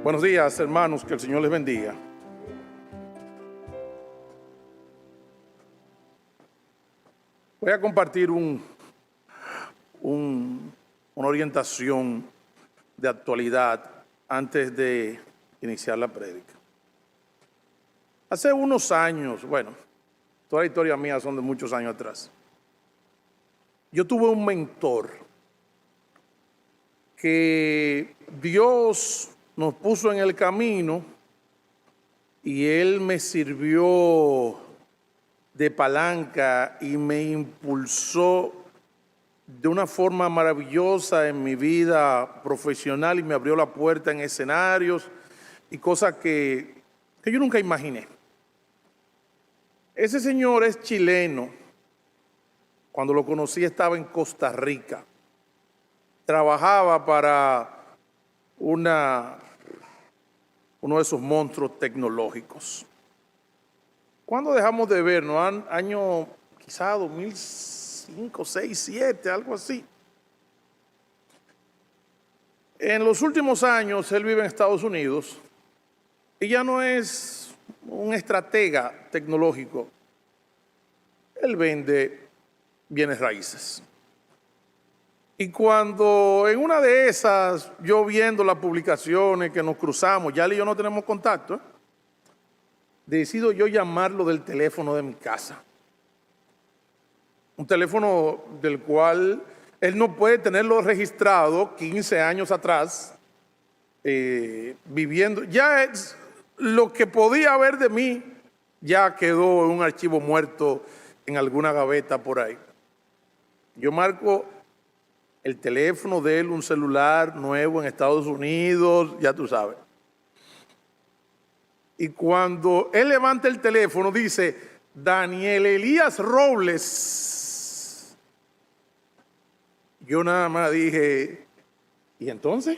Buenos días, hermanos, que el Señor les bendiga. Voy a compartir una orientación de actualidad antes de iniciar la prédica. Hace unos años, bueno, toda la historia mía son de muchos años atrás, yo tuve un mentor que Dios nos puso en el camino y él me sirvió de palanca y me impulsó de una forma maravillosa en mi vida profesional y me abrió la puerta en escenarios y cosas que yo nunca imaginé. Ese señor es chileno. Cuando lo conocí estaba en Costa Rica. Trabajaba para uno de esos monstruos tecnológicos. ¿Cuándo dejamos de vernos? Año quizá 2005, 6, 7, algo así. En los últimos años él vive en Estados Unidos y ya no es un estratega tecnológico. Él vende bienes raíces. Y cuando en una de esas, yo viendo las publicaciones que nos cruzamos, ya él y yo no tenemos contacto, decido yo llamarlo del teléfono de mi casa. Un teléfono del cual él no puede tenerlo registrado 15 años atrás, viviendo. Ya es lo que podía haber de mí, ya quedó en un archivo muerto en alguna gaveta por ahí. Yo marco el teléfono de él, un celular nuevo en Estados Unidos, ya tú sabes. Y cuando él levanta el teléfono dice, Daniel Elías Robles. Yo nada más dije, ¿y entonces?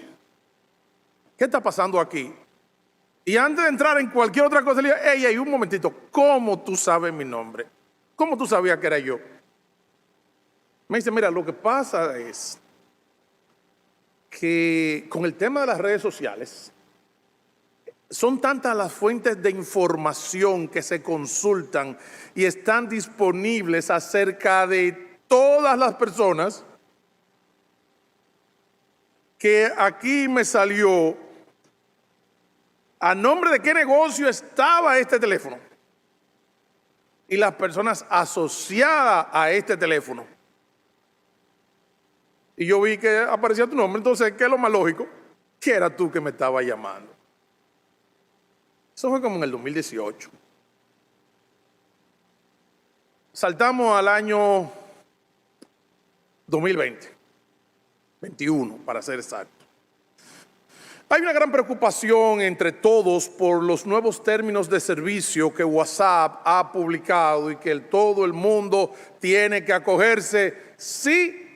¿Qué está pasando aquí? Y antes de entrar en cualquier otra cosa, le dije, ey, un momentito, ¿cómo tú sabes mi nombre? ¿Cómo tú sabías que era yo? Me dice, mira, lo que pasa es que con el tema de las redes sociales, son tantas las fuentes de información que se consultan y están disponibles acerca de todas las personas, que aquí me salió a nombre de qué negocio estaba este teléfono y las personas asociadas a este teléfono. Y yo vi que aparecía tu nombre, entonces, ¿qué es lo más lógico? Que era tú que me estabas llamando. Eso fue como en el 2018. Saltamos al año 2020, 21 para ser exacto. Hay una gran preocupación entre todos por los nuevos términos de servicio que WhatsApp ha publicado y que todo el mundo tiene que acogerse, sí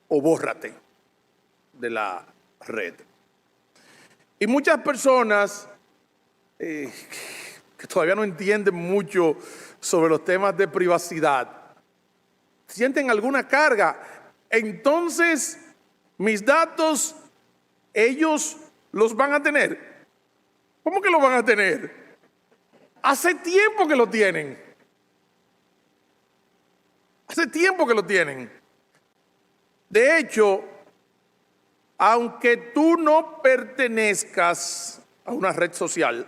o bórrate de la red. Y muchas personas que todavía no entienden mucho sobre los temas de privacidad, sienten alguna carga. Entonces, mis datos, ellos los van a tener. ¿Cómo que los van a tener? Hace tiempo que lo tienen. Hace tiempo que lo tienen. De hecho, aunque tú no pertenezcas a una red social,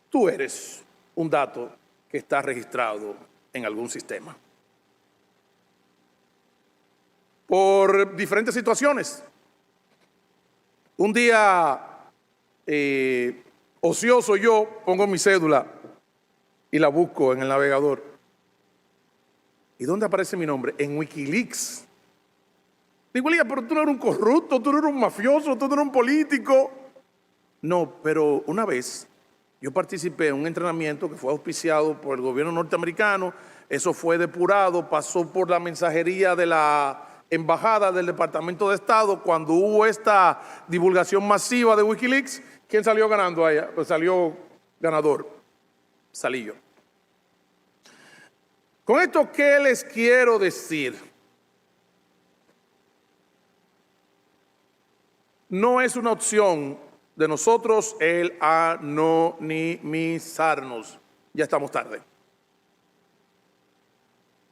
tú eres un dato que está registrado en algún sistema. Por diferentes situaciones. Un día ocioso yo pongo mi cédula y la busco en el navegador. ¿Y dónde aparece mi nombre? En Wikileaks. Digo, Elías, pero tú no eres un corrupto, tú no eres un mafioso, tú no eres un político. No, pero una vez yo participé en un entrenamiento que fue auspiciado por el gobierno norteamericano. Eso fue depurado, pasó por la mensajería de la embajada del Departamento de Estado. Cuando hubo esta divulgación masiva de Wikileaks, ¿quién salió ganando allá? Pues salió ganador. Salí yo. Con esto, ¿qué les quiero decir? No es una opción de nosotros el anonimizarnos. Ya estamos tarde.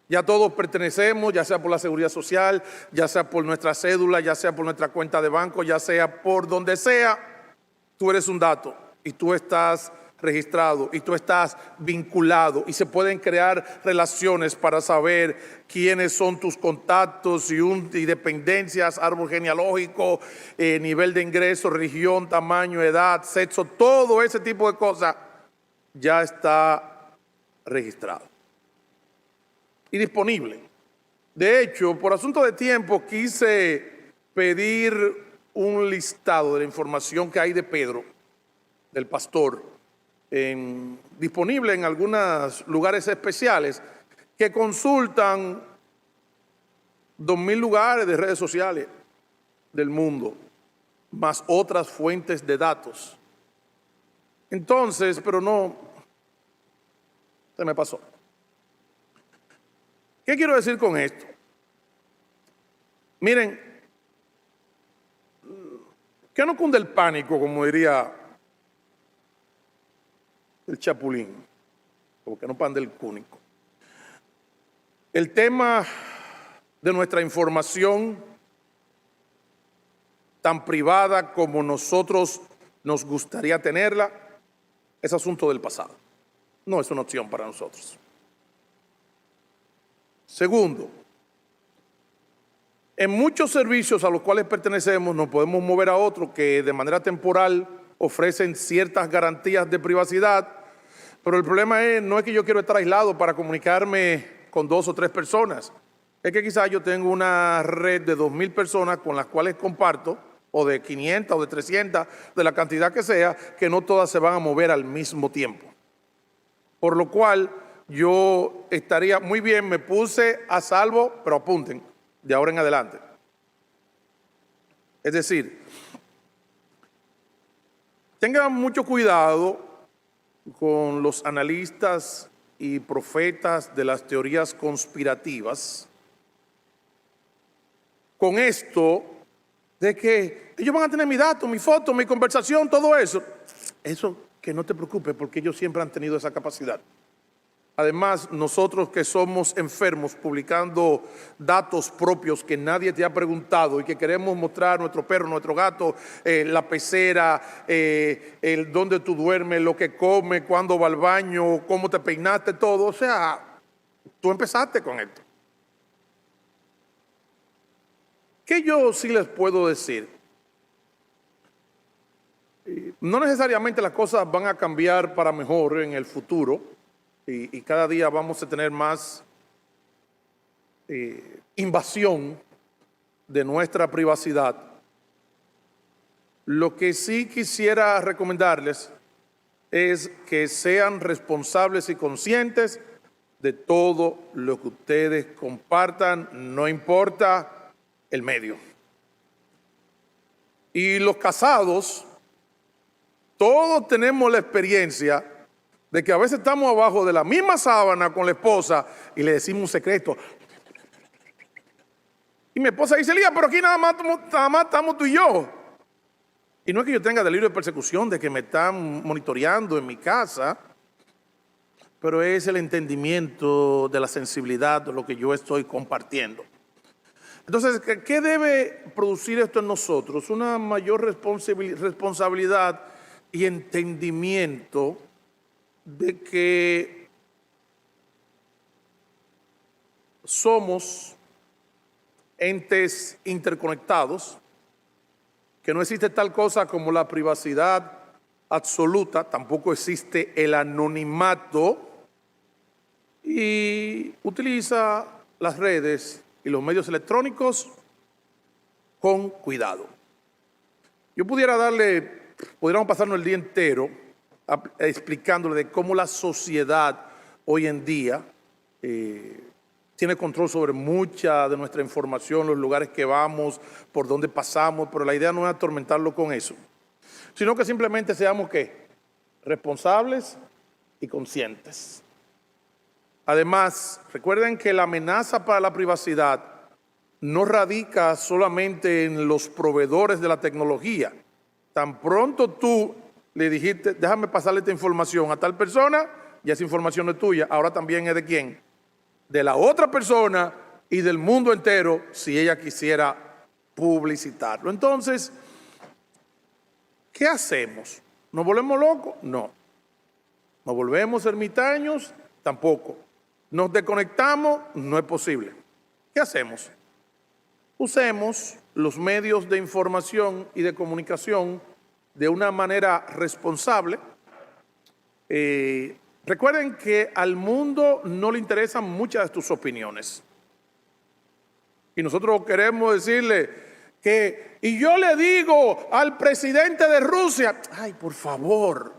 Ya todos pertenecemos, ya sea por la seguridad social, ya sea por nuestra cédula, ya sea por nuestra cuenta de banco, ya sea por donde sea, tú eres un dato y tú estás registrado y tú estás vinculado y se pueden crear relaciones para saber quiénes son tus contactos y dependencias, árbol genealógico, nivel de ingreso, religión, tamaño, edad, sexo, todo ese tipo de cosas ya está registrado y disponible. De hecho, por asunto de tiempo quise pedir un listado de la información que hay de Pedro, del pastor, disponible en algunos lugares especiales que consultan 2,000 lugares de redes sociales del mundo, más otras fuentes de datos. Entonces, pero no, se me pasó. ¿Qué quiero decir con esto? Miren, que no cunde el pánico, como diría el Chapulín, porque no pande el cúnico. El tema de nuestra información, tan privada como nosotros nos gustaría tenerla, es asunto del pasado. No es una opción para nosotros. Segundo, en muchos servicios a los cuales pertenecemos nos podemos mover a otros que de manera temporal ofrecen ciertas garantías de privacidad, pero el problema no es que yo quiero estar aislado para comunicarme con 2 o 3 personas. Es que quizás yo tengo una red de 2,000 personas con las cuales comparto, o de 500 o de 300, de la cantidad que sea, que no todas se van a mover al mismo tiempo. Por lo cual yo estaría muy bien, me puse a salvo, pero apunten, de ahora en adelante. Es decir, tengan mucho cuidado con los analistas y profetas de las teorías conspirativas, con esto de que ellos van a tener mi dato, mi foto, mi conversación, todo eso. Eso que no te preocupes, porque ellos siempre han tenido esa capacidad. Además, nosotros que somos enfermos publicando datos propios que nadie te ha preguntado y que queremos mostrar nuestro perro, nuestro gato, la pecera, el dónde tú duermes, lo que comes, cuándo va al baño, cómo te peinaste, todo. O sea, tú empezaste con esto. ¿Qué yo sí les puedo decir? No necesariamente las cosas van a cambiar para mejor en el futuro. Y cada día vamos a tener más invasión de nuestra privacidad. Lo que sí quisiera recomendarles es que sean responsables y conscientes de todo lo que ustedes compartan, no importa el medio. Y los casados, todos tenemos la experiencia de que a veces estamos abajo de la misma sábana con la esposa y le decimos un secreto. Y mi esposa dice, Elías, pero aquí nada más estamos tú y yo. Y no es que yo tenga delirio de persecución de que me están monitoreando en mi casa, pero es el entendimiento de la sensibilidad de lo que yo estoy compartiendo. Entonces, ¿qué debe producir esto en nosotros? Una mayor responsabilidad y entendimiento de que somos entes interconectados, que no existe tal cosa como la privacidad absoluta, tampoco existe el anonimato, y utiliza las redes y los medios electrónicos con cuidado. Yo pudiéramos pasarnos el día entero explicándole de cómo la sociedad hoy en día tiene control sobre mucha de nuestra información, los lugares que vamos, por dónde pasamos, pero la idea no es atormentarlo con eso, sino que simplemente seamos ¿qué? Responsables y conscientes. Además, recuerden que la amenaza para la privacidad no radica solamente en los proveedores de la tecnología. Tan pronto tú le dijiste, déjame pasarle esta información a tal persona, ya esa información no es tuya, ahora también es de quién, de la otra persona y del mundo entero, si ella quisiera publicitarlo. Entonces, ¿qué hacemos? ¿Nos volvemos locos? No. ¿Nos volvemos ermitaños? Tampoco. ¿Nos desconectamos? No es posible. ¿Qué hacemos? Usemos los medios de información y de comunicación de una manera responsable. Recuerden que al mundo no le interesan muchas de tus opiniones. Y nosotros queremos decirle que, y yo le digo al presidente de Rusia, ay, por favor,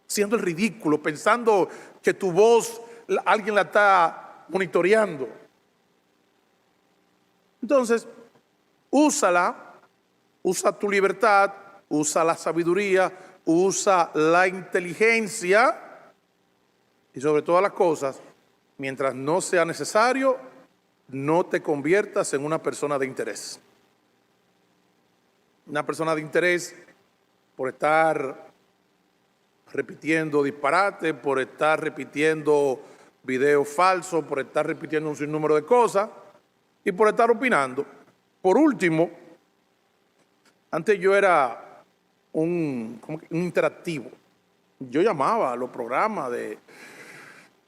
siendo el ridículo, pensando que tu voz alguien la está monitoreando. Entonces, úsala, usa tu libertad, usa la sabiduría, usa la inteligencia y sobre todas las cosas, mientras no sea necesario, no te conviertas en una persona de interés. Una persona de interés por estar repitiendo disparate, por estar repitiendo videos falsos, por estar repitiendo un sinnúmero de cosas y por estar opinando. Por último, antes yo era un interactivo. Yo llamaba a los programas de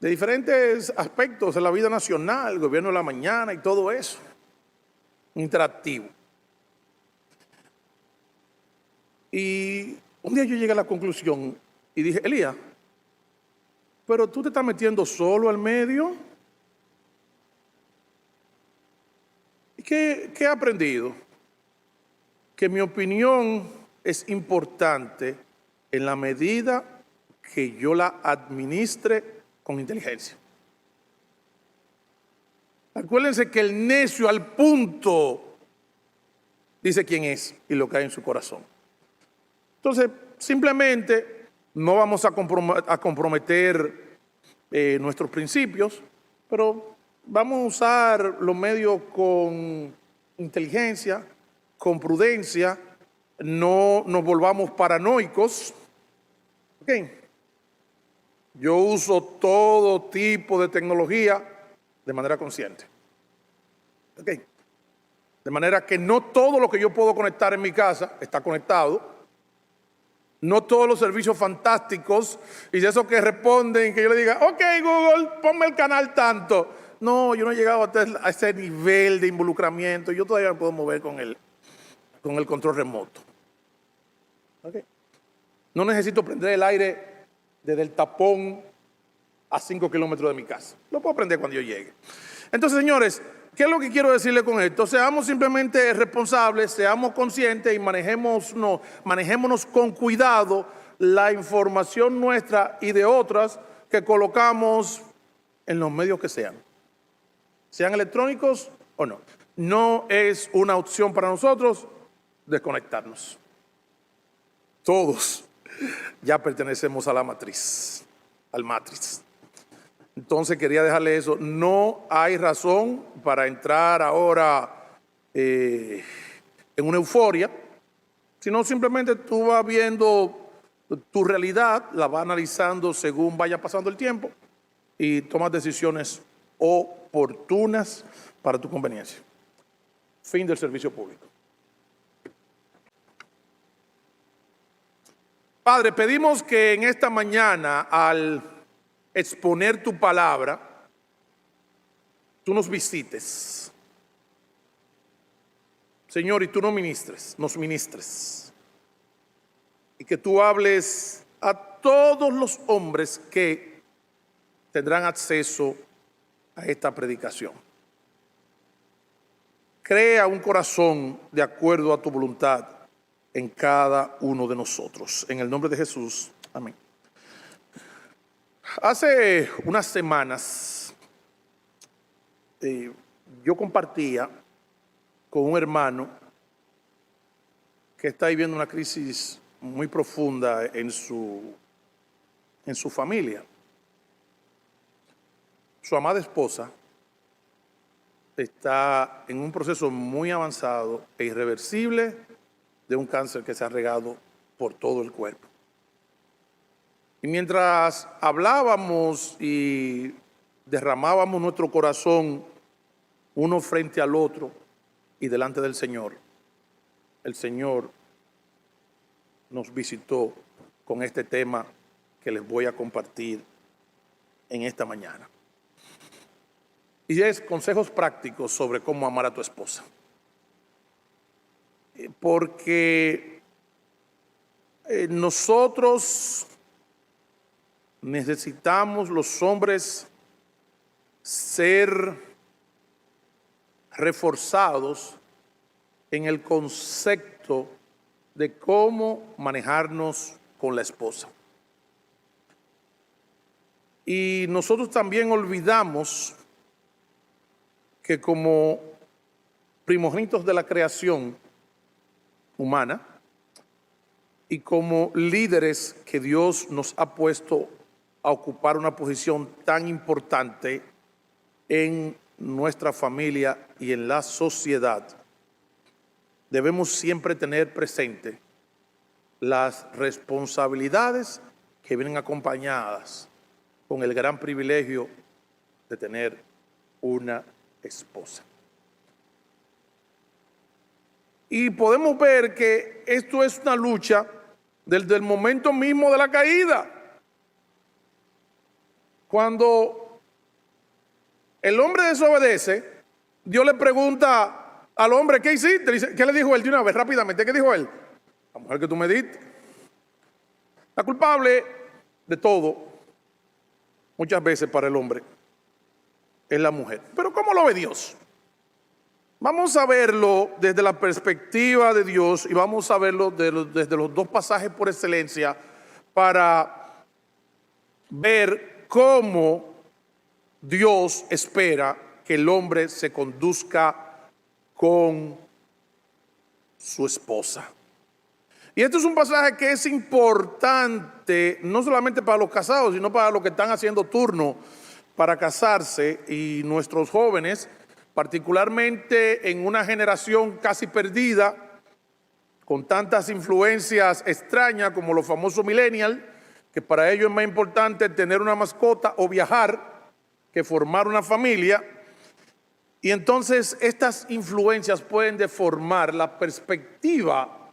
diferentes aspectos de la vida nacional, el gobierno de la mañana y todo eso. Interactivo. Y un día yo llegué a la conclusión y dije, Elías, pero tú te estás metiendo solo al medio. ¿Y qué he aprendido? Que mi opinión es importante en la medida que yo la administre con inteligencia. Acuérdense que el necio al punto dice quién es y lo que hay en su corazón. Entonces, simplemente no vamos a comprometer nuestros principios, pero vamos a usar los medios con inteligencia, con prudencia, no nos volvamos paranoicos. ¿Okay? Yo uso todo tipo de tecnología de manera consciente. ¿Okay? De manera que no todo lo que yo puedo conectar en mi casa está conectado. No todos los servicios fantásticos y de esos que responden, que yo le diga, ok Google, ponme el canal tanto. No, yo no he llegado a ese nivel de involucramiento. Yo todavía me puedo mover con el control remoto. Okay. No necesito prender el aire desde el tapón a 5 kilómetros de mi casa. Lo puedo prender cuando yo llegue. Entonces, señores, ¿qué es lo que quiero decirle con esto? Seamos simplemente responsables, seamos conscientes y manejémonos con cuidado la información nuestra y de otras que colocamos en los medios que sean electrónicos o no. No es una opción para nosotros desconectarnos. Todos ya pertenecemos a la matriz, al matriz. Entonces quería dejarle eso. No hay razón para entrar ahora en una euforia, sino simplemente tú vas viendo tu realidad, la vas analizando según vaya pasando el tiempo y tomas decisiones oportunas para tu conveniencia. Fin del servicio público. Padre, pedimos que en esta mañana, al exponer tu palabra, tú nos visites. Señor, y tú nos ministres. Y que tú hables a todos los hombres que tendrán acceso a esta predicación. Crea un corazón de acuerdo a tu voluntad en cada uno de nosotros. En el nombre de Jesús. Amén. Hace unas semanas yo compartía con un hermano que está viviendo una crisis muy profunda en su familia. Su amada esposa está en un proceso muy avanzado e irreversible de un cáncer que se ha regado por todo el cuerpo. Y mientras hablábamos y derramábamos nuestro corazón uno frente al otro y delante del Señor, el Señor nos visitó con este tema que les voy a compartir en esta mañana. Y es consejos prácticos sobre cómo amar a tu esposa. Porque nosotros necesitamos, los hombres, ser reforzados en el concepto de cómo manejarnos con la esposa. Y nosotros también olvidamos que como primogénitos de la creación humana y como líderes que Dios nos ha puesto a ocupar una posición tan importante en nuestra familia y en la sociedad, debemos siempre tener presente las responsabilidades que vienen acompañadas con el gran privilegio de tener una esposa. Y podemos ver que esto es una lucha desde el momento mismo de la caída. Cuando el hombre desobedece, Dios le pregunta al hombre, ¿qué hiciste? ¿Qué le dijo él de una vez, rápidamente? ¿Qué dijo él? La mujer que tú me diste. La culpable de todo, muchas veces para el hombre, es la mujer. Pero ¿cómo lo ve Dios? Vamos a verlo desde la perspectiva de Dios y vamos a verlo desde los dos pasajes por excelencia para ver cómo Dios espera que el hombre se conduzca con su esposa. Y este es un pasaje que es importante no solamente para los casados, sino para los que están haciendo turno para casarse y nuestros jóvenes, particularmente en una generación casi perdida, con tantas influencias extrañas como los famosos millennials, que para ellos es más importante tener una mascota o viajar que formar una familia. Y entonces estas influencias pueden deformar la perspectiva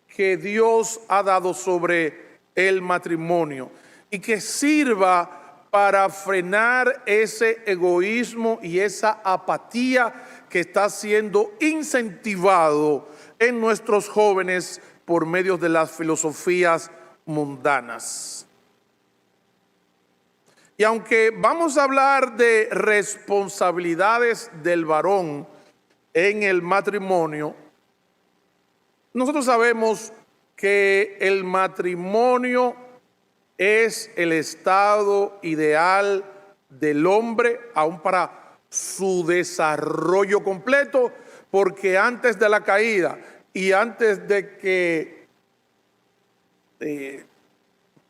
que Dios ha dado sobre el matrimonio y que sirva para frenar ese egoísmo y esa apatía que está siendo incentivado en nuestros jóvenes por medio de las filosofías mundanas. Y aunque vamos a hablar de responsabilidades del varón en el matrimonio, nosotros sabemos que el matrimonio es el estado ideal del hombre, aún para su desarrollo completo, porque antes de la caída y antes de que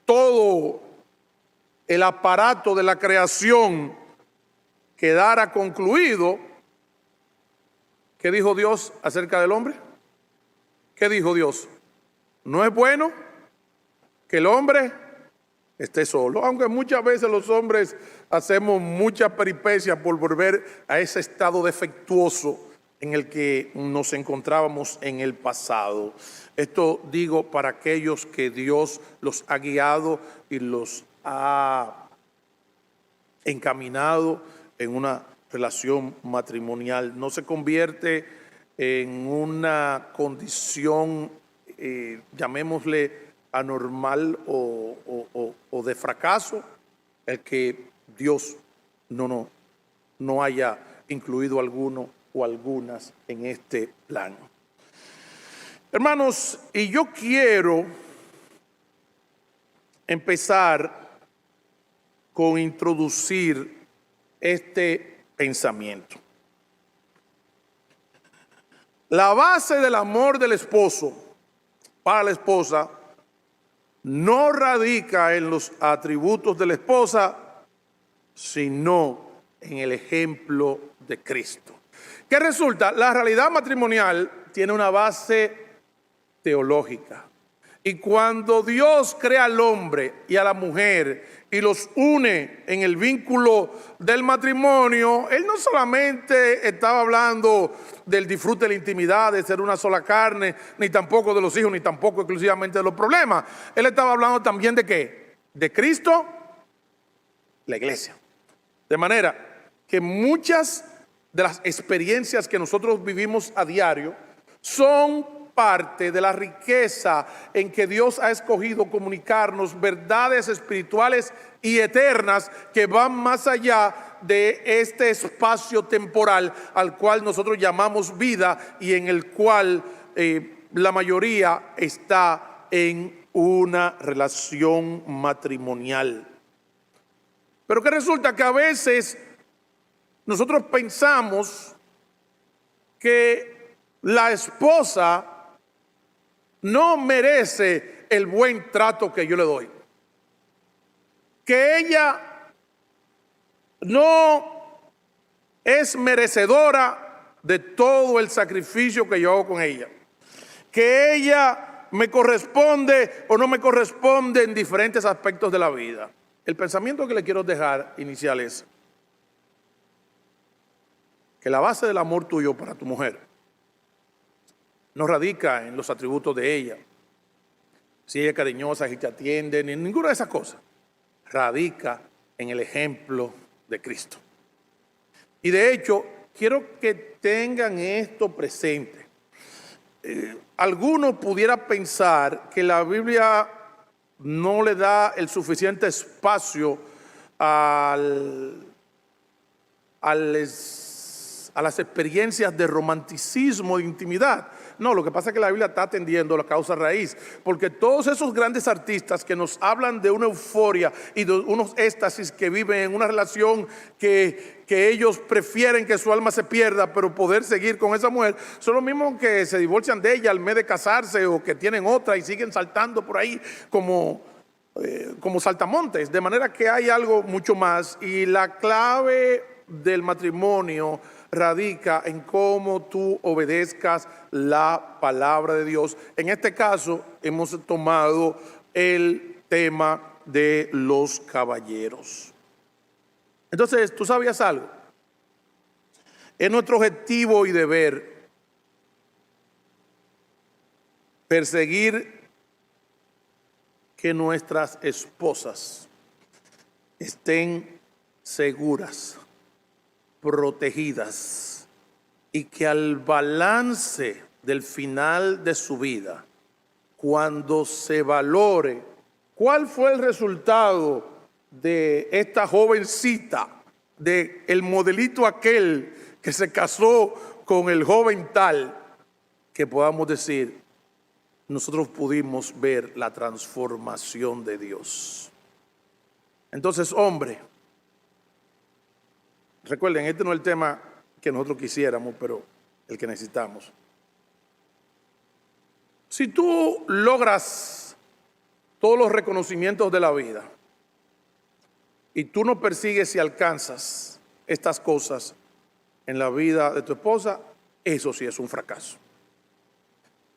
todo el aparato de la creación quedara concluido, ¿qué dijo Dios acerca del hombre? ¿Qué dijo Dios? No es bueno que el hombre esté solo, aunque muchas veces los hombres hacemos muchas peripecias por volver a ese estado defectuoso en el que nos encontrábamos en el pasado. Esto digo para aquellos que Dios los ha guiado y los ha encaminado en una relación matrimonial. No se convierte en una condición, llamémosle anormal o de fracaso, el que Dios no haya incluido alguno o algunas en este plan. Hermanos, y yo quiero empezar con introducir este pensamiento. La base del amor del esposo para la esposa no radica en los atributos de la esposa, sino en el ejemplo de Cristo. ¿Qué resulta? La realidad matrimonial tiene una base teológica. Y cuando Dios crea al hombre y a la mujer y los une en el vínculo del matrimonio, Él no solamente estaba hablando del disfrute de la intimidad, de ser una sola carne, ni tampoco de los hijos, ni tampoco exclusivamente de los problemas. Él estaba hablando también de ¿qué? De Cristo, la iglesia. De manera que muchas de las experiencias que nosotros vivimos a diario son parte de la riqueza en que Dios ha escogido comunicarnos verdades espirituales y eternas que van más allá de este espacio temporal al cual nosotros llamamos vida y en el cual la mayoría está en una relación matrimonial. Pero que resulta que a veces nosotros pensamos que la esposa no merece el buen trato que yo le doy, que ella no es merecedora de todo el sacrificio que yo hago con ella, que ella me corresponde o no me corresponde en diferentes aspectos de la vida. El pensamiento que le quiero dejar inicial es que la base del amor tuyo para tu mujer no radica en los atributos de ella, si ella es cariñosa, si te atiende, ni en ninguna de esas cosas. Radica en el ejemplo de Cristo. Y de hecho, quiero que tengan esto presente. Alguno pudiera pensar que la Biblia no le da el suficiente espacio a las experiencias de romanticismo, de intimidad. No, lo que pasa es que la Biblia está atendiendo la causa raíz, porque todos esos grandes artistas que nos hablan de una euforia y de unos éxtasis que viven en una relación que ellos prefieren que su alma se pierda, pero poder seguir con esa mujer, son los mismos que se divorcian de ella al mes de casarse o que tienen otra y siguen saltando por ahí como saltamontes. De manera que hay algo mucho más, y la clave del matrimonio radica en cómo tú obedezcas la palabra de Dios. En este caso hemos tomado el tema de los caballeros. Entonces, ¿tú sabías algo? Es nuestro objetivo y deber perseguir que nuestras esposas estén seguras, protegidas, y que al balance del final de su vida, cuando se valore cuál fue el resultado de esta jovencita, de el modelito aquel que se casó con el joven tal, que podamos decir, nosotros pudimos ver la transformación de Dios. Entonces, hombre, recuerden, este no es el tema que nosotros quisiéramos, pero el que necesitamos. Si tú logras todos los reconocimientos de la vida y tú no persigues y alcanzas estas cosas en la vida de tu esposa, eso sí es un fracaso.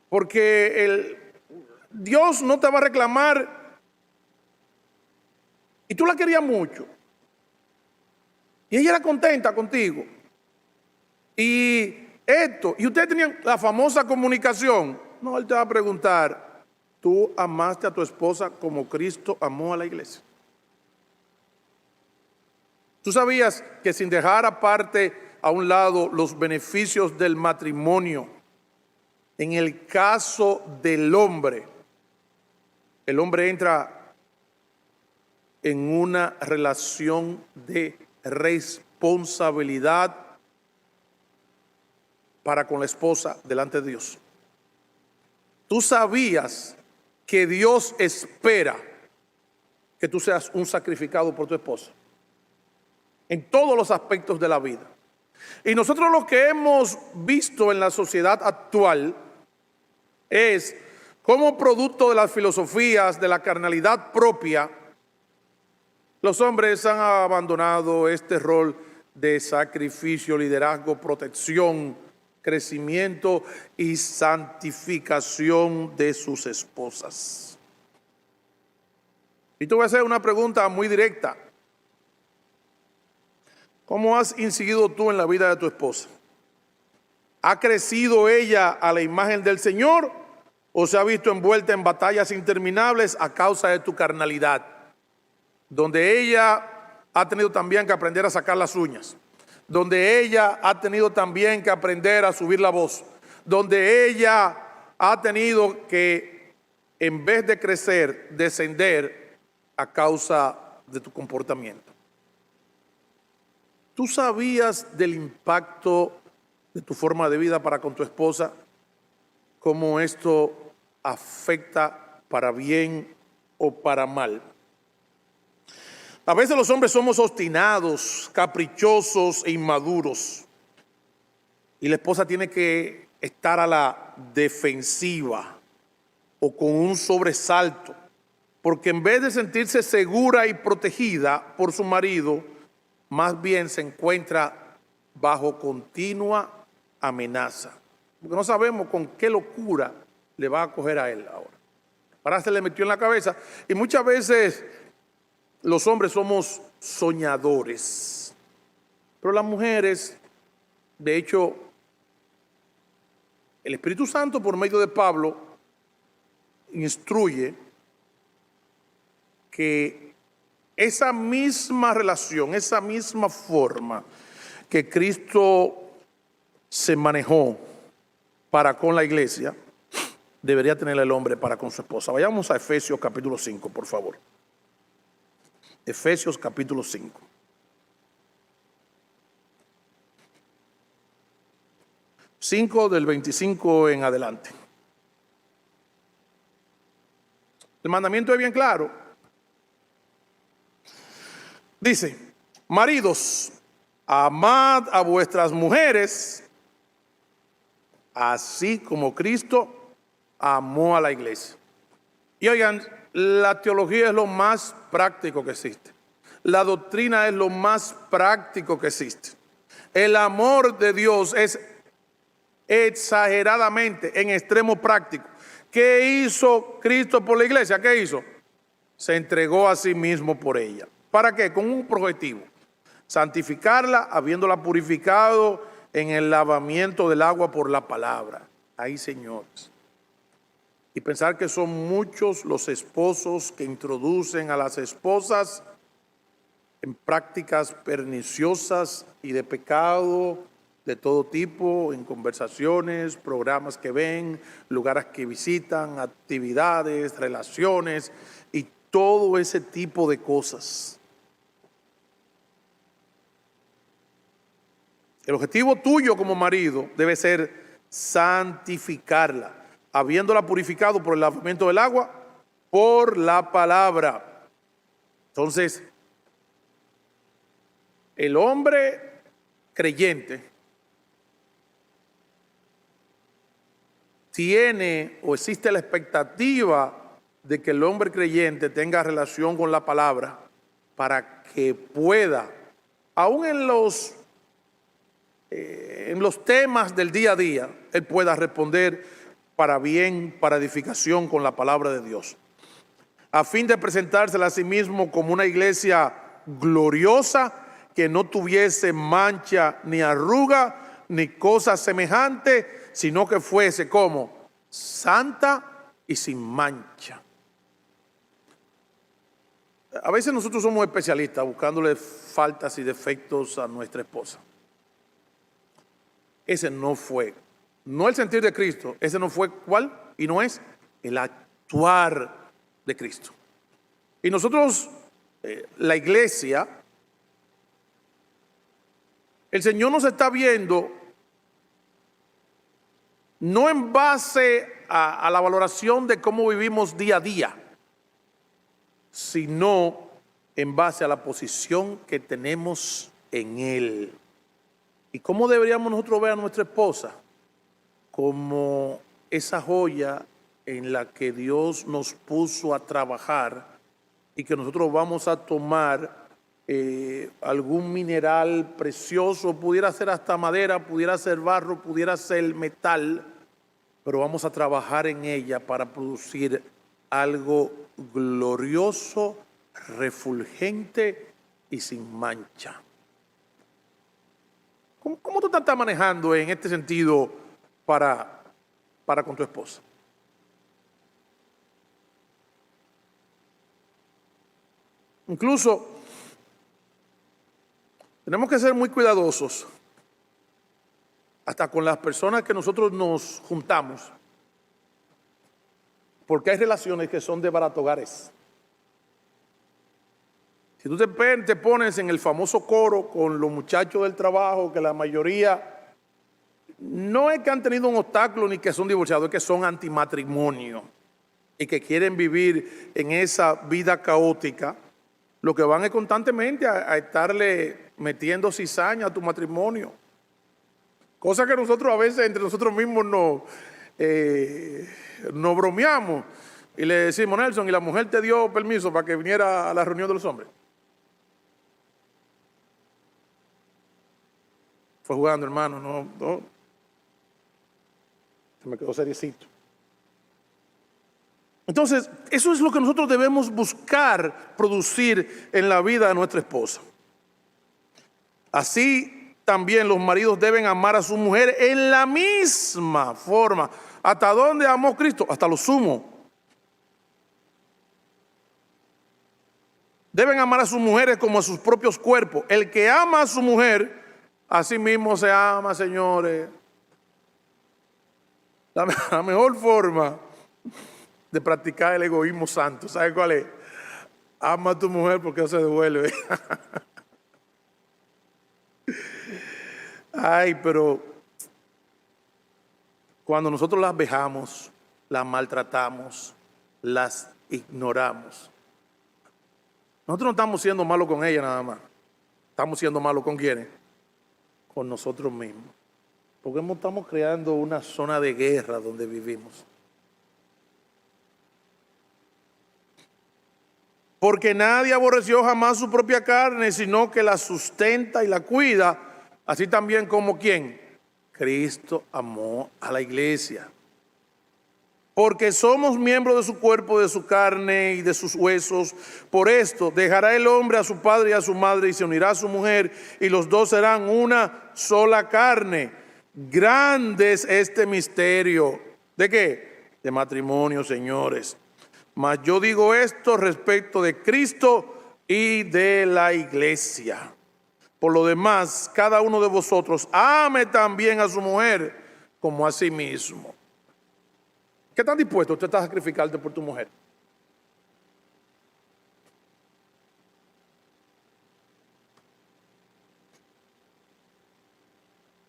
Porque Dios no te va a reclamar y tú la querías mucho y ella era contenta contigo y ustedes tenían la famosa comunicación. No, Él te va a preguntar, ¿tú amaste a tu esposa como Cristo amó a la iglesia? ¿Tú sabías que sin dejar aparte a un lado los beneficios del matrimonio, en el caso del hombre, el hombre entra en una relación de responsabilidad para con la esposa delante de Dios? Tú sabías que Dios espera que tú seas un sacrificado por tu esposa en todos los aspectos de la vida. Y nosotros lo que hemos visto en la sociedad actual es cómo, producto de las filosofías de la carnalidad propia, los hombres han abandonado este rol de sacrificio, liderazgo, protección, crecimiento y santificación de sus esposas. Y te voy a hacer una pregunta muy directa. ¿Cómo has incidido tú en la vida de tu esposa? ¿Ha crecido ella a la imagen del Señor o se ha visto envuelta en batallas interminables a causa de tu carnalidad? Donde ella ha tenido también que aprender a sacar las uñas, donde ella ha tenido también que aprender a subir la voz, donde ella ha tenido que, en vez de crecer, descender a causa de tu comportamiento. ¿Tú sabías del impacto de tu forma de vida para con tu esposa? ¿Cómo esto afecta para bien o para mal? A veces los hombres somos obstinados, caprichosos e inmaduros. Y la esposa tiene que estar a la defensiva o con un sobresalto. Porque en vez de sentirse segura y protegida por su marido, más bien se encuentra bajo continua amenaza. Porque no sabemos con qué locura le va a coger a él ahora. Ahora se le metió en la cabeza. Y muchas veces los hombres somos soñadores, pero las mujeres, de hecho, el Espíritu Santo por medio de Pablo instruye que esa misma relación, esa misma forma que Cristo se manejó para con la iglesia, debería tener el hombre para con su esposa. Vayamos a Efesios capítulo 5, por favor. Efesios capítulo 5. Del 25 en adelante. El mandamiento es bien claro. Dice: maridos, amad a vuestras mujeres, así como Cristo amó a la iglesia. Y oigan, la teología es lo más práctico que existe. La doctrina es lo más práctico que existe. El amor de Dios es exageradamente, en extremo práctico. ¿Qué hizo Cristo por la iglesia? ¿Qué hizo? Se entregó a sí mismo por ella. ¿Para qué? Con un objetivo: santificarla, habiéndola purificado en el lavamiento del agua por la palabra. Ay, señores. Y pensar que son muchos los esposos que introducen a las esposas en prácticas perniciosas y de pecado de todo tipo, en conversaciones, programas que ven, lugares que visitan, actividades, relaciones y todo ese tipo de cosas. El objetivo tuyo como marido debe ser santificarla, habiéndola purificado por el lavamiento del agua, por la palabra. Entonces, el hombre creyente tiene o existe la expectativa de que el hombre creyente tenga relación con la palabra para que pueda, aún en los temas del día a día, él pueda responder para bien, para edificación con la palabra de Dios, a fin de presentársela a sí mismo como una iglesia gloriosa, que no tuviese mancha ni arruga ni cosa semejante, sino que fuese como santa y sin mancha. A veces nosotros somos especialistas buscándole faltas y defectos a nuestra esposa. Ese no fue, no el sentir de Cristo, ese no fue ¿cuál? Y no es el actuar de Cristo. Y nosotros, la iglesia, el Señor nos está viendo no en base a la valoración de cómo vivimos día a día, sino en base a la posición que tenemos en Él. ¿Y cómo deberíamos nosotros ver a nuestra esposa? Como esa joya en la que Dios nos puso a trabajar y que nosotros vamos a tomar algún mineral precioso, pudiera ser hasta madera, pudiera ser barro, pudiera ser metal, pero vamos a trabajar en ella para producir algo glorioso, refulgente y sin mancha. ¿Cómo tú te estás manejando en este sentido para con tu esposa? Incluso tenemos que ser muy cuidadosos hasta con las personas que nosotros nos juntamos, porque hay relaciones que son de baratogares. Si tú te pones en el famoso coro con los muchachos del trabajo, que la mayoría no es que han tenido un obstáculo ni que son divorciados, es que son antimatrimonio y que quieren vivir en esa vida caótica, lo que van es constantemente a estarle metiendo cizaña a tu matrimonio. Cosa que nosotros a veces entre nosotros mismos nos bromeamos y le decimos, Nelson, ¿y la mujer te dio permiso para que viniera a la reunión de los hombres? Fue jugando, hermano, no. Se me quedó seriecito. Entonces, eso es lo que nosotros debemos buscar producir en la vida de nuestra esposa. Así también los maridos deben amar a su mujer en la misma forma. ¿Hasta dónde amó Cristo? Hasta lo sumo. Deben amar a sus mujeres como a sus propios cuerpos. El que ama a su mujer, a sí mismo se ama, señores. La mejor forma de practicar el egoísmo santo, ¿sabe cuál es? Ama a tu mujer porque no se devuelve. Ay, pero cuando nosotros las vejamos, las maltratamos, las ignoramos, nosotros no estamos siendo malos con ella nada más. Estamos siendo malos con quiénes, con nosotros mismos. Porque estamos creando una zona de guerra donde vivimos. Porque nadie aborreció jamás su propia carne, sino que la sustenta y la cuida, así también como ¿quién? Cristo amó a la iglesia. Porque somos miembros de su cuerpo, de su carne y de sus huesos. Por esto dejará el hombre a su padre y a su madre y se unirá a su mujer y los dos serán una sola carne. Grande es este misterio. ¿De qué? De matrimonio, señores. Mas yo digo esto respecto de Cristo y de la iglesia. Por lo demás, cada uno de vosotros ame también a su mujer como a sí mismo. ¿Qué tan dispuesto usted está a sacrificarte por tu mujer?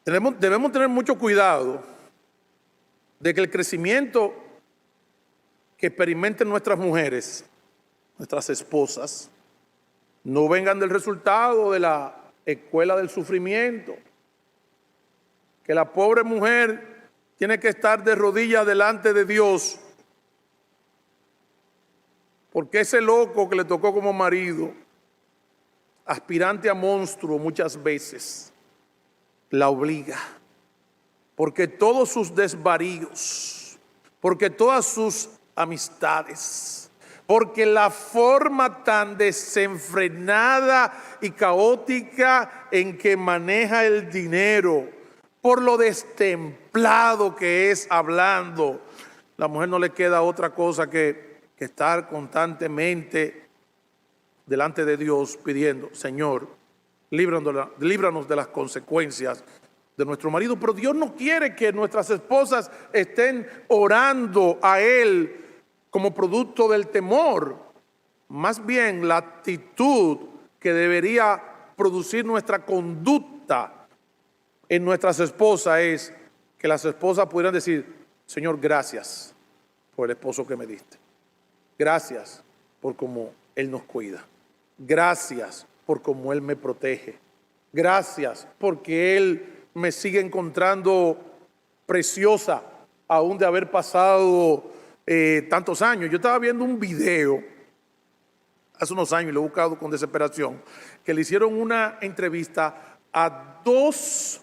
Debemos tener mucho cuidado de que el crecimiento que experimenten nuestras mujeres, nuestras esposas, no vengan del resultado de la escuela del sufrimiento. Que la pobre mujer tiene que estar de rodillas delante de Dios porque ese loco que le tocó como marido, aspirante a monstruo muchas veces, la obliga. Porque todos sus desvaríos, porque todas sus amistades, porque la forma tan desenfrenada y caótica en que maneja el dinero, por lo destemplado que es hablando, la mujer no le queda otra cosa que estar constantemente delante de Dios pidiendo, Señor, líbranos de las consecuencias de nuestro marido. Pero Dios no quiere que nuestras esposas estén orando a Él como producto del temor. Más bien la actitud que debería producir nuestra conducta en nuestras esposas es que las esposas pudieran decir, Señor, gracias por el esposo que me diste. Gracias por cómo Él nos cuida. Gracias por cómo Él me protege. Gracias porque Él me sigue encontrando preciosa aún de haber pasado tantos años. Yo estaba viendo un video hace unos años, y lo he buscado con desesperación, que le hicieron una entrevista a dos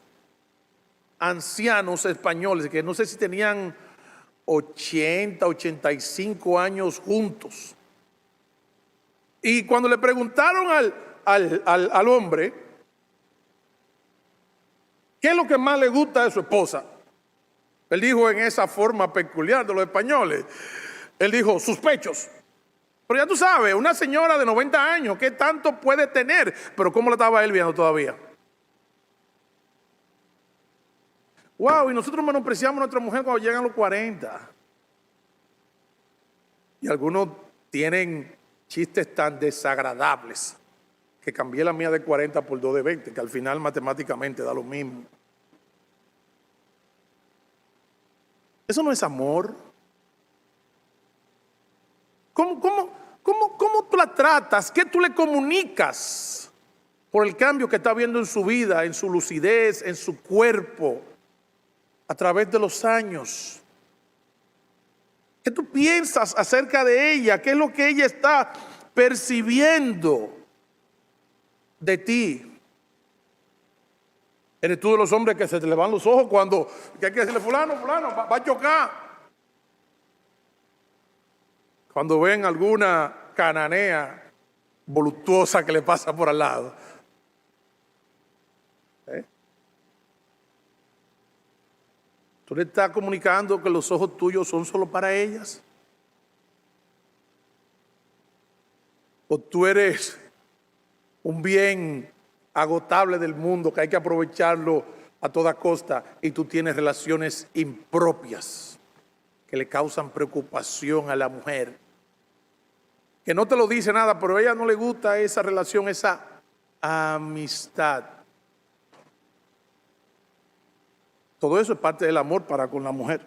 ancianos españoles que no sé si tenían 80, 85 años juntos. Y cuando le preguntaron al hombre qué es lo que más le gusta de su esposa, él dijo en esa forma peculiar de los españoles, él dijo, sus pechos. Pero ya tú sabes, una señora de 90 años, ¿qué tanto puede tener? Pero ¿cómo la estaba él viendo todavía? Wow, y nosotros menospreciamos a nuestra mujer cuando llegan los 40. Y algunos tienen chistes tan desagradables que cambié la mía de 40 por 2 de 20, que al final matemáticamente da lo mismo. Eso no es amor. ¿Cómo tú la tratas? ¿Qué tú le comunicas por el cambio que está viendo en su vida, en su lucidez, en su cuerpo, a través de los años? ¿Qué tú piensas acerca de ella? ¿Qué es lo que ella está percibiendo de ti? ¿Eres tú de los hombres que se te le van los ojos cuando que hay que decirle fulano, va a chocar? Cuando ven alguna cananea voluptuosa que le pasa por al lado. ¿Tú le estás comunicando que los ojos tuyos son solo para ellas? ¿O tú eres un bien agotable del mundo que hay que aprovecharlo a toda costa y tú tienes relaciones impropias que le causan preocupación a la mujer? Que no te lo dice nada, pero a ella no le gusta esa relación, esa amistad. Todo eso es parte del amor para con la mujer.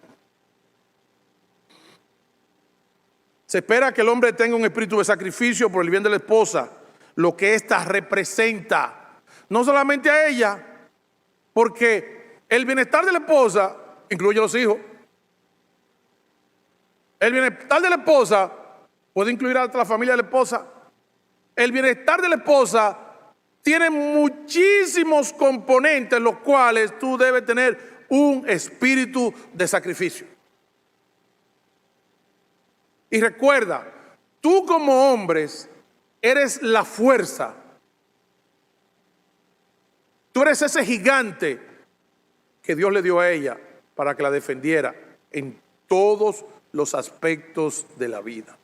Se espera que el hombre tenga un espíritu de sacrificio por el bien de la esposa, lo que ésta representa, no solamente a ella, porque el bienestar de la esposa incluye a los hijos. El bienestar de la esposa puede incluir a la familia de la esposa. El bienestar de la esposa tiene muchísimos componentes, los cuales tú debes tener un espíritu de sacrificio. Y recuerda, tú como hombres eres la fuerza. Tú eres ese gigante que Dios le dio a ella para que la defendiera en todos los aspectos de la vida.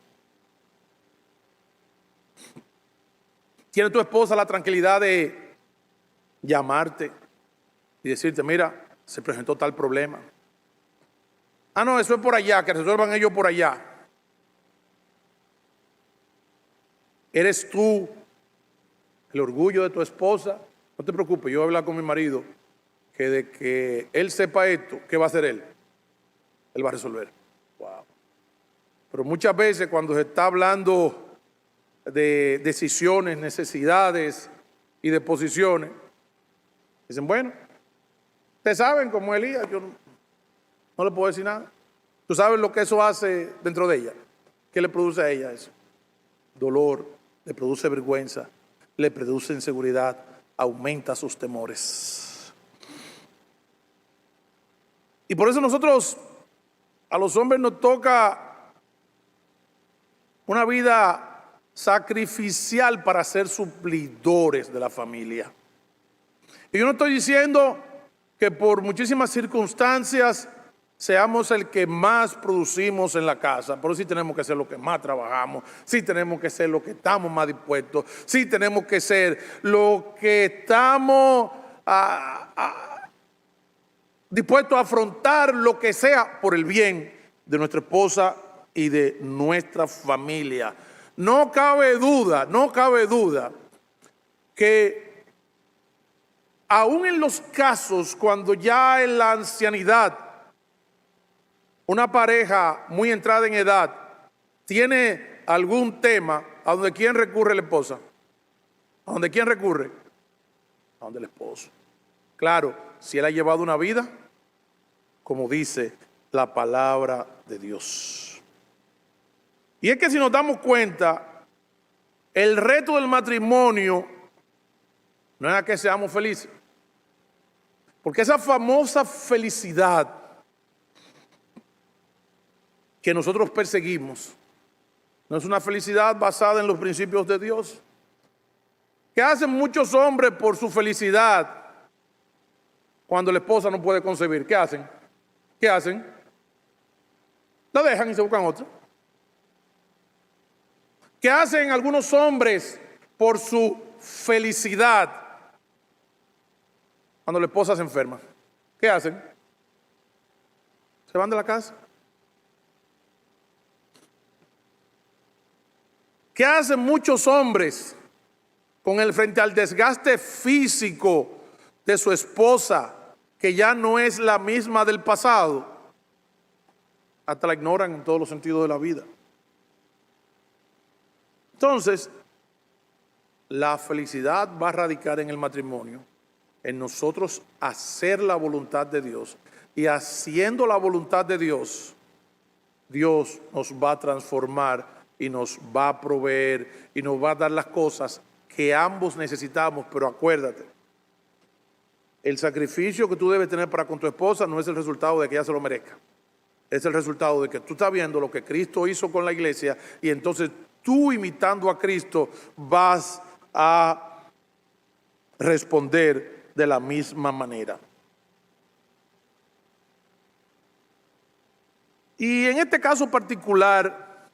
¿Tiene tu esposa la tranquilidad de llamarte y decirte, mira, se presentó tal problema? Ah, no, eso es por allá, que resuelvan ellos por allá. ¿Eres tú el orgullo de tu esposa? No te preocupes, yo voy a hablar con mi marido, que de que él sepa esto, ¿qué va a hacer él? Él va a resolver. Wow. Pero muchas veces cuando se está hablando de decisiones, necesidades y de posiciones, dicen, bueno, ustedes saben cómo es Elías, yo no le puedo decir nada. Tú sabes lo que eso hace dentro de ella. ¿Qué le produce a ella eso? Dolor, le produce vergüenza, le produce inseguridad, aumenta sus temores. Y por eso nosotros, a los hombres nos toca una vida sacrificial para ser suplidores de la familia. Y yo no estoy diciendo que por muchísimas circunstancias seamos el que más producimos en la casa, pero sí tenemos que ser los que más trabajamos, sí tenemos que ser los que estamos más dispuestos, sí tenemos que ser los que estamos dispuestos a afrontar lo que sea por el bien de nuestra esposa y de nuestra familia. No cabe duda que aún en los casos cuando ya en la ancianidad una pareja muy entrada en edad tiene algún tema, ¿a donde quién recurre la esposa? ¿A donde quién recurre? A donde el esposo. Claro, si él ha llevado una vida, como dice la palabra de Dios. Y es que si nos damos cuenta, El reto del matrimonio no es a que seamos felices. Porque esa famosa felicidad que nosotros perseguimos no es una felicidad basada en los principios de Dios. ¿Qué hacen muchos hombres por su felicidad cuando la esposa no puede concebir? ¿Qué hacen? ¿Qué hacen? La dejan y se buscan otra. ¿Qué hacen algunos hombres por su felicidad cuando la esposa se enferma? ¿Qué hacen? Se van de la casa. ¿Qué hacen muchos hombres frente al desgaste físico de su esposa, que ya no es la misma del pasado? Hasta la ignoran en todos los sentidos de la vida. Entonces, la felicidad va a radicar en el matrimonio, en nosotros hacer la voluntad de Dios. Y haciendo la voluntad de Dios, Dios nos va a transformar y nos va a proveer y nos va a dar las cosas que ambos necesitamos. Pero acuérdate, el sacrificio que tú debes tener para con tu esposa no es el resultado de que ella se lo merezca. Es el resultado de que tú estás viendo lo que Cristo hizo con la iglesia y entonces tú, imitando a Cristo, vas a responder de la misma manera. Y en este caso particular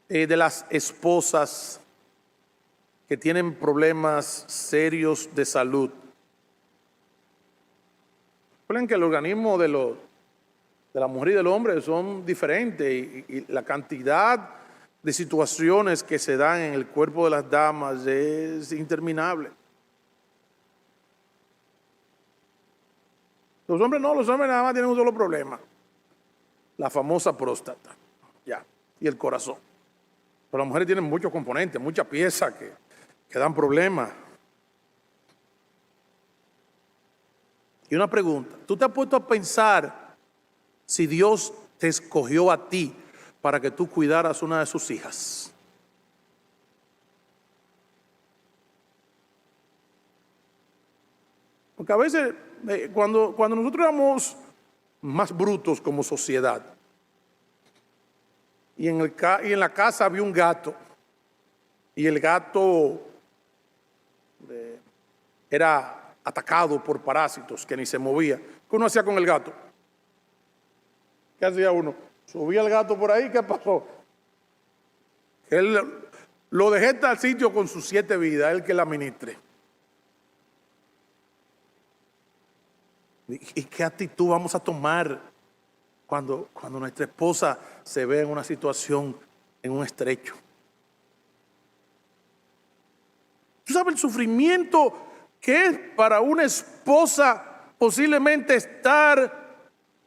de las esposas que tienen problemas serios de salud, recuerden que el organismo de la mujer y del hombre son diferentes y la cantidad de situaciones que se dan en el cuerpo de las damas es interminable. Los hombres no, los hombres nada más tienen un solo problema: la famosa próstata, ya, y el corazón. Pero las mujeres tienen muchos componentes, muchas piezas que dan problemas. Y una pregunta: ¿tú te has puesto a pensar si Dios te escogió a ti para que tú cuidaras una de sus hijas? Porque a veces cuando nosotros éramos más brutos como sociedad y en la casa había un gato y el gato era atacado por parásitos que ni se movía, ¿qué uno hacía con el gato? ¿Qué hacía uno? Subía el gato por ahí, ¿qué pasó? Él lo dejé al sitio con sus 7 vidas, él que la administre. ¿Y qué actitud vamos a tomar cuando nuestra esposa se ve en una situación, en un estrecho? ¿Tú sabes el sufrimiento que es para una esposa posiblemente estar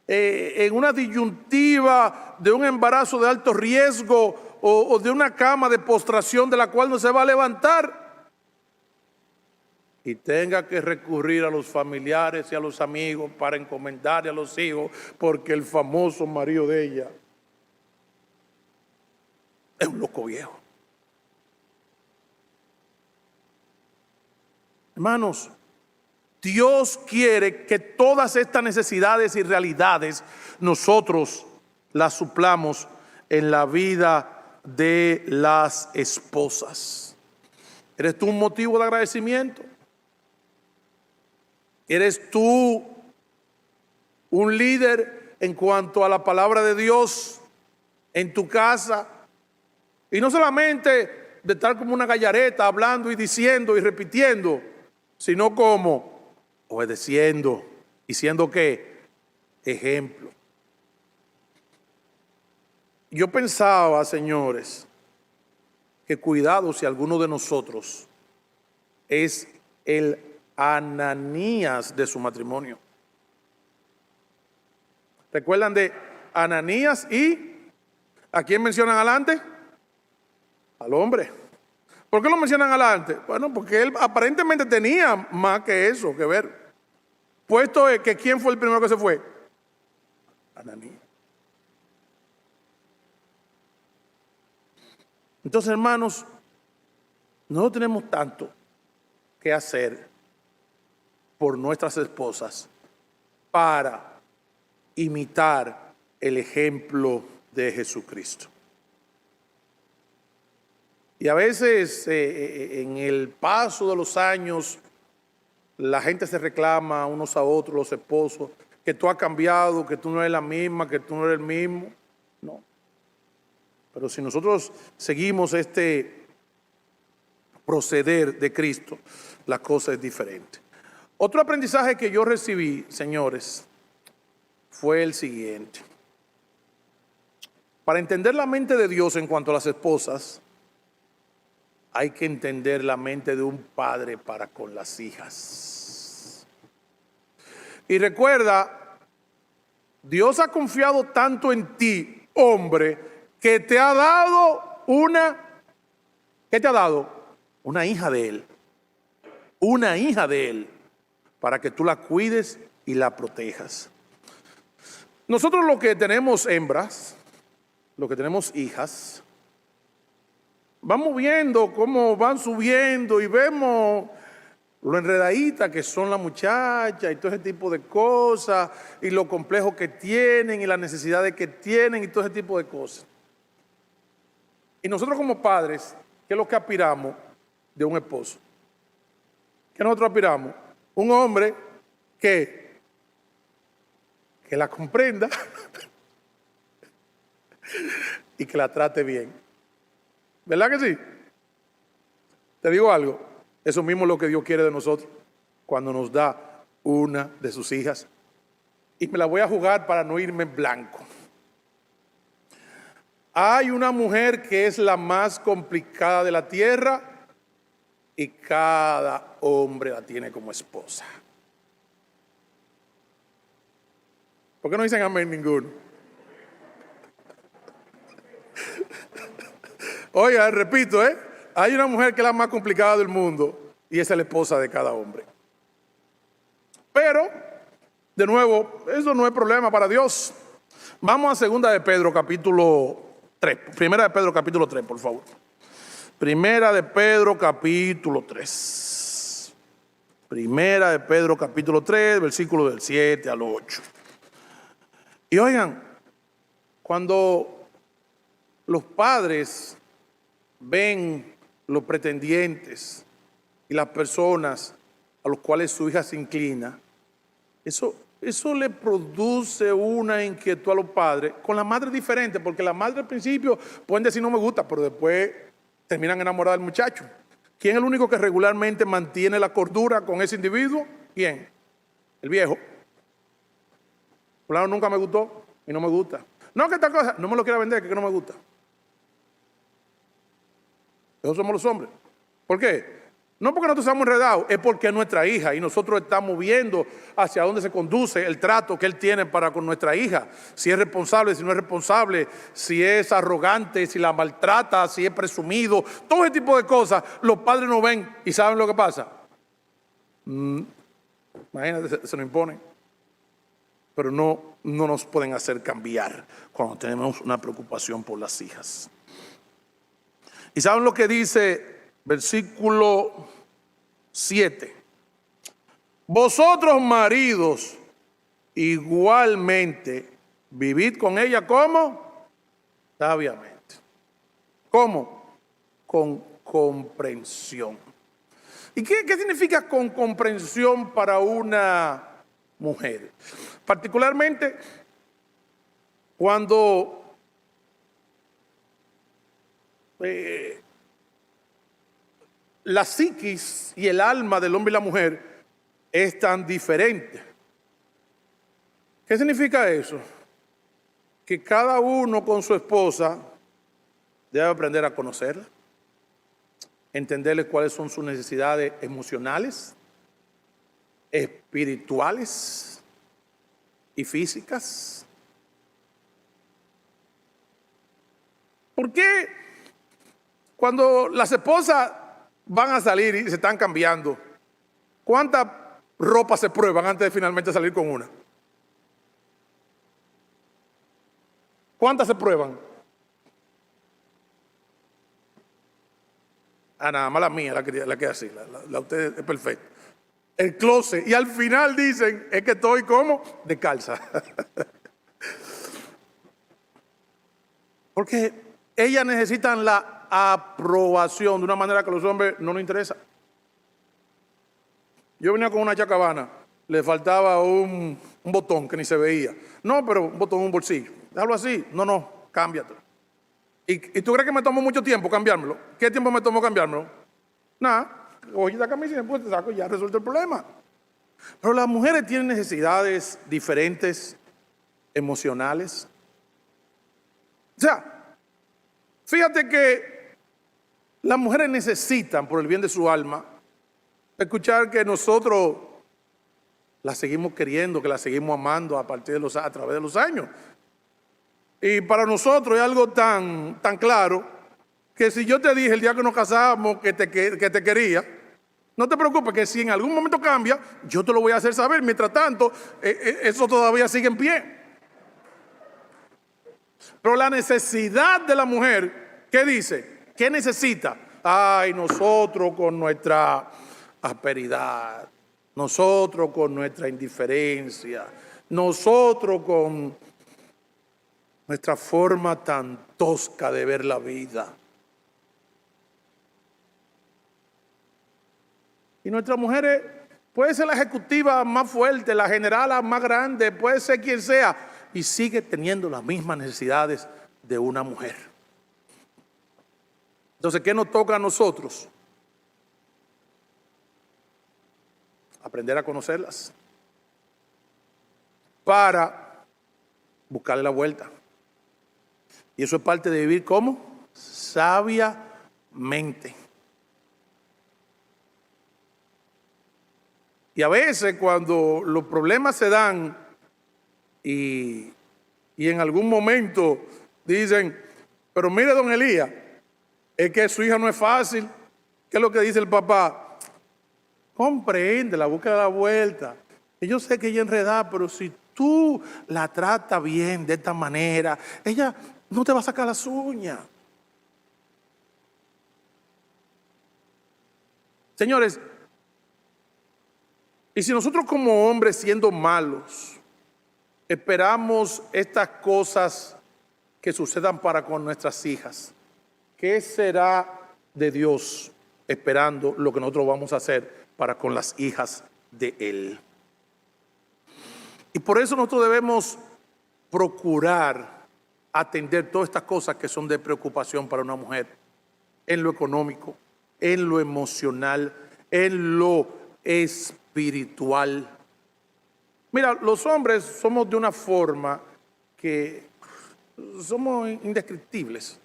en una disyuntiva de un embarazo de alto riesgo o de una cama de postración de la cual no se va a levantar y tenga que recurrir a los familiares y a los amigos para encomendarle a los hijos porque el famoso marido de ella es un loco viejo? Hermanos, Dios quiere que todas estas necesidades y realidades nosotros las suplamos en la vida de las esposas. ¿Eres tú un motivo de agradecimiento? ¿Eres tú un líder en cuanto a la palabra de Dios en tu casa? Y no solamente de estar como una gallareta hablando y diciendo y repitiendo, sino como obedeciendo y siendo ¿qué? Ejemplo. Yo pensaba, señores, que cuidado si alguno de nosotros es el Ananías de su matrimonio. ¿Recuerdan de Ananías y a quién mencionan adelante? Al hombre. ¿Por qué lo mencionan adelante? Bueno, porque él aparentemente tenía más que eso que ver. Puesto que ¿quién fue el primero que se fue? Ananías. Entonces, hermanos, no tenemos tanto que hacer por nuestras esposas para imitar el ejemplo de Jesucristo. Y a veces en el paso de los años la gente se reclama unos a otros, los esposos, que tú has cambiado, que tú no eres la misma, que tú no eres el mismo. No. Pero si nosotros seguimos este proceder de Cristo, la cosa es diferente. Otro aprendizaje que yo recibí, señores, fue el siguiente. Para entender la mente de Dios en cuanto a las esposas, hay que entender la mente de un padre para con las hijas. Y recuerda, Dios ha confiado tanto en ti, hombre, que te ha dado ¿qué te ha dado? Una hija de Él. Una hija de Él, para que tú la cuides y la protejas. Nosotros los que tenemos hembras, los que tenemos hijas, vamos viendo cómo van subiendo y vemos lo enredadita que son las muchachas y todo ese tipo de cosas y lo complejo que tienen y las necesidades que tienen y todo ese tipo de cosas. Y nosotros como padres, ¿qué es lo que aspiramos de un esposo? ¿Qué nosotros aspiramos? Un hombre que la comprenda y que la trate bien. ¿Verdad que sí? Te digo algo, eso mismo es lo que Dios quiere de nosotros cuando nos da una de sus hijas. Y me la voy a jugar para no irme en blanco. Hay una mujer que es la más complicada de la tierra y cada hombre la tiene como esposa. ¿Por qué no dicen amén ninguno? Oiga, repito, hay una mujer que es la más complicada del mundo y esa es la esposa de cada hombre. Pero, de nuevo, eso no es problema para Dios. Vamos a 2 de Pedro capítulo 3. Primera de Pedro capítulo 3, por favor. Primera de Pedro capítulo 3. Primera de Pedro capítulo 3, versículo del 7 al 8. Y oigan, cuando los padres ven los pretendientes y las personas a los cuales su hija se inclina, eso le produce una inquietud a los padres. Con la madre es diferente, porque la madre al principio pueden decir no me gusta, pero después terminan enamorados del muchacho. ¿Quién es el único que regularmente mantiene la cordura con ese individuo? ¿Quién? El viejo. Fulano nunca me gustó y no me gusta. No, que esta cosa, no me lo quiera vender, que no me gusta. Esos somos los hombres. ¿Por qué? No porque nosotros estamos enredados, es porque es nuestra hija y nosotros estamos viendo hacia dónde se conduce el trato que él tiene para con nuestra hija. Si es responsable, si no es responsable, si es arrogante, si la maltrata, si es presumido, todo ese tipo de cosas, los padres no ven y saben lo que pasa. Imagínate, se nos imponen. Pero no nos pueden hacer cambiar cuando tenemos una preocupación por las hijas. ¿Y saben lo que dice versículo 7? Vosotros maridos igualmente vivid con ella ¿cómo? Sabiamente. ¿Cómo? Con comprensión. ¿Y qué significa con comprensión para una mujer? Particularmente cuando la psiquis y el alma del hombre y la mujer es tan diferente. ¿Qué significa eso? Que cada uno con su esposa debe aprender a conocerla, entenderle cuáles son sus necesidades emocionales, espirituales y físicas. ¿Por qué cuando las esposas van a salir y se están cambiando, cuántas ropas se prueban antes de finalmente salir con una? ¿Cuántas se prueban? nada más la mía, la que es así, la usted es perfecta. El closet, y al final dicen, es que estoy como descalza. Porque ellas necesitan la aprobación de una manera que a los hombres no nos interesa. Yo venía con una chacabana, le faltaba un botón que ni se veía. No, pero un botón en un bolsillo. Déjalo así. No, cámbiatelo. ¿Y tú crees que me tomó mucho tiempo cambiármelo? ¿Qué tiempo me tomó cambiármelo? Nada. Oye, esta camisa y después te saco y ya resuelto el problema. Pero las mujeres tienen necesidades diferentes, emocionales. O sea, fíjate que las mujeres necesitan, por el bien de su alma, escuchar que nosotros la seguimos queriendo, que la seguimos amando a través de los años. Y para nosotros es algo tan claro que si yo te dije el día que nos casamos que te quería, no te preocupes que si en algún momento cambia, yo te lo voy a hacer saber. Mientras tanto, eso todavía sigue en pie. Pero la necesidad de la mujer, ¿qué dice? ¿Qué necesita? Ay, nosotros con nuestra asperidad, nosotros con nuestra indiferencia, nosotros con nuestra forma tan tosca de ver la vida. Y nuestras mujeres, puede ser la ejecutiva más fuerte, la generala más grande, puede ser quien sea, y sigue teniendo las mismas necesidades de una mujer. Entonces, ¿qué nos toca a nosotros? Aprender a conocerlas para buscarle la vuelta. Y eso es parte de vivir ¿cómo? Sabiamente. Y a veces cuando los problemas se dan y en algún momento dicen, pero mire don Elías, es que su hija no es fácil. ¿Qué es lo que dice el papá? Comprende, la busca de la vuelta. Y yo sé que ella es enredada, pero si tú la tratas bien de esta manera, ella no te va a sacar las uñas. Señores, y si nosotros como hombres siendo malos, esperamos estas cosas que sucedan para con nuestras hijas, ¿qué será de Dios esperando lo que nosotros vamos a hacer para con las hijas de Él? Y por eso nosotros debemos procurar atender todas estas cosas que son de preocupación para una mujer, en lo económico, en lo emocional, en lo espiritual. Mira, los hombres somos de una forma que somos indescriptibles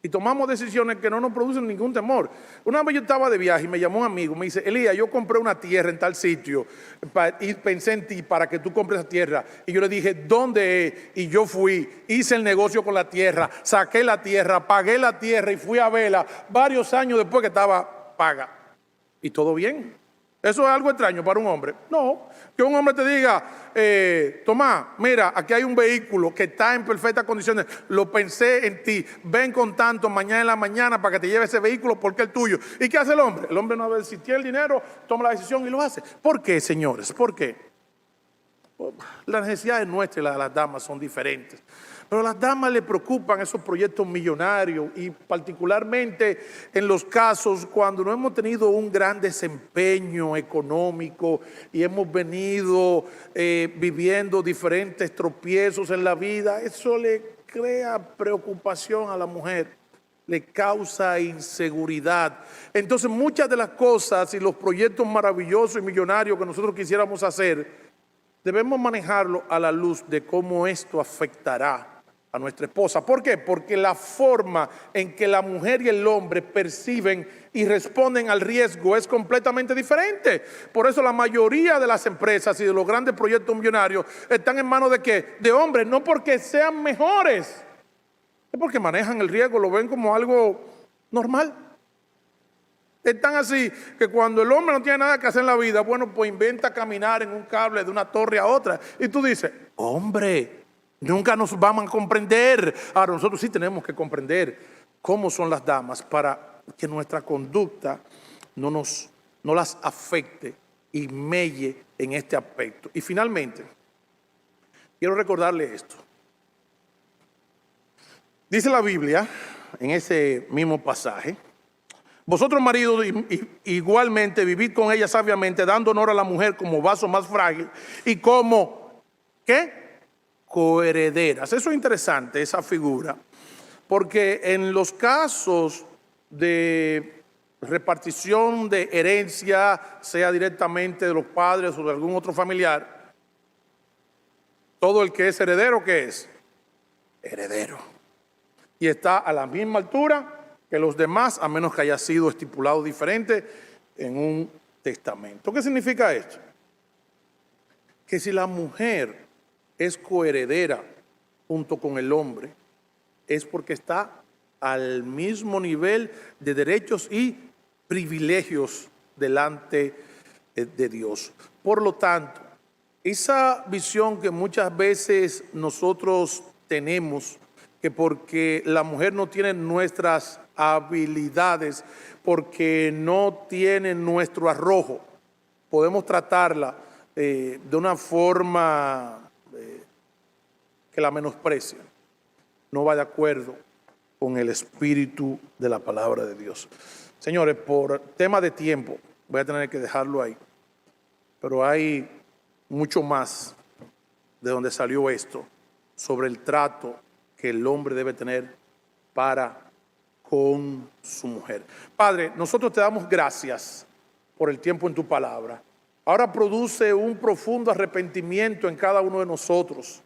y tomamos decisiones que no nos producen ningún temor. Una vez yo estaba de viaje y me llamó un amigo, me dice, Elías, yo compré una tierra en tal sitio y pensé en ti para que tú compres esa tierra. Y yo le dije, ¿dónde es? Y yo fui, hice el negocio con la tierra, saqué la tierra, pagué la tierra y fui a verla varios años después que estaba paga. Y todo bien. ¿Eso es algo extraño para un hombre? No. Que un hombre te diga, Tomás, mira, aquí hay un vehículo que está en perfectas condiciones, lo pensé en ti, ven con tanto mañana en la mañana para que te lleve ese vehículo porque es tuyo. ¿Y qué hace el hombre? El hombre no ve si tiene el dinero, toma la decisión y lo hace. ¿Por qué, señores? ¿Por qué? Las necesidades nuestras y las de las damas son diferentes. Pero a las damas les preocupan esos proyectos millonarios y particularmente en los casos cuando no hemos tenido un gran desempeño económico y hemos venido viviendo diferentes tropiezos en la vida, eso le crea preocupación a la mujer, le causa inseguridad. Entonces muchas de las cosas y los proyectos maravillosos y millonarios que nosotros quisiéramos hacer, debemos manejarlo a la luz de cómo esto afectará a nuestra esposa. ¿Por qué? Porque la forma en que la mujer y el hombre perciben y responden al riesgo es completamente diferente. Por eso la mayoría de las empresas y de los grandes proyectos millonarios están en manos de ¿qué? De hombres, no porque sean mejores, es porque manejan el riesgo, lo ven como algo normal. Están así que cuando el hombre no tiene nada que hacer en la vida, bueno, pues inventa caminar en un cable de una torre a otra. Y tú dices, hombre, nunca nos vamos a comprender. Ahora nosotros sí tenemos que comprender cómo son las damas para que nuestra conducta no las afecte y melle en este aspecto. Y finalmente, quiero recordarle esto. Dice la Biblia, en ese mismo pasaje, vosotros maridos igualmente vivid con ella sabiamente, dando honor a la mujer como vaso más frágil y como, ¿qué? Coherederas. Eso es interesante, esa figura, porque en los casos de repartición de herencia, sea directamente de los padres o de algún otro familiar, todo el que es heredero, ¿qué es? Heredero. Y está a la misma altura que los demás, a menos que haya sido estipulado diferente en un testamento. ¿Qué significa esto? Que si la mujer es coheredera junto con el hombre, es porque está al mismo nivel de derechos y privilegios delante de Dios. Por lo tanto, esa visión que muchas veces nosotros tenemos, que porque la mujer no tiene nuestras habilidades, porque no tiene nuestro arrojo, podemos tratarla de una forma que la menosprecia, no va de acuerdo con el espíritu de la palabra de Dios. Señores, por tema de tiempo voy a tener que dejarlo ahí, pero hay mucho más de donde salió esto, sobre el trato que el hombre debe tener para con su mujer. Padre, nosotros te damos gracias por el tiempo en tu palabra. Ahora produce un profundo arrepentimiento en cada uno de nosotros.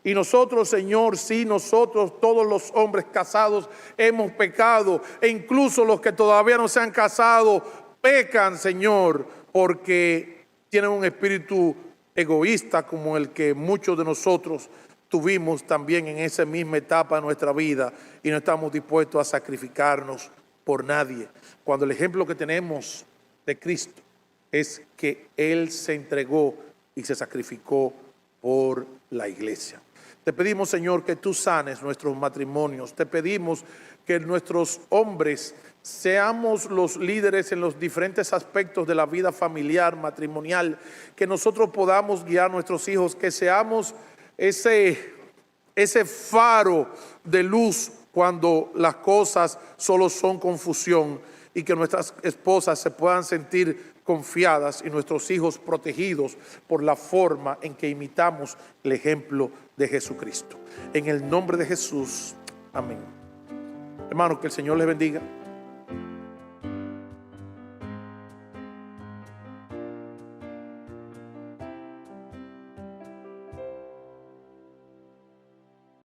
Y nosotros, Señor, sí, nosotros, todos los hombres casados, hemos pecado. E incluso los que todavía no se han casado, pecan, Señor, porque tienen un espíritu egoísta como el que muchos de nosotros tuvimos también en esa misma etapa de nuestra vida, y no estamos dispuestos a sacrificarnos por nadie. Cuando el ejemplo que tenemos de Cristo es que Él se entregó y se sacrificó por la iglesia. Te pedimos, Señor, que tú sanes nuestros matrimonios. Te pedimos que nuestros hombres seamos los líderes en los diferentes aspectos de la vida familiar, matrimonial, que nosotros podamos guiar a nuestros hijos, que seamos ese faro de luz cuando las cosas solo son confusión, y que nuestras esposas se puedan sentir confiadas y nuestros hijos protegidos por la forma en que imitamos el ejemplo de Jesucristo. En el nombre de Jesús, amén. Hermanos, que el Señor les bendiga.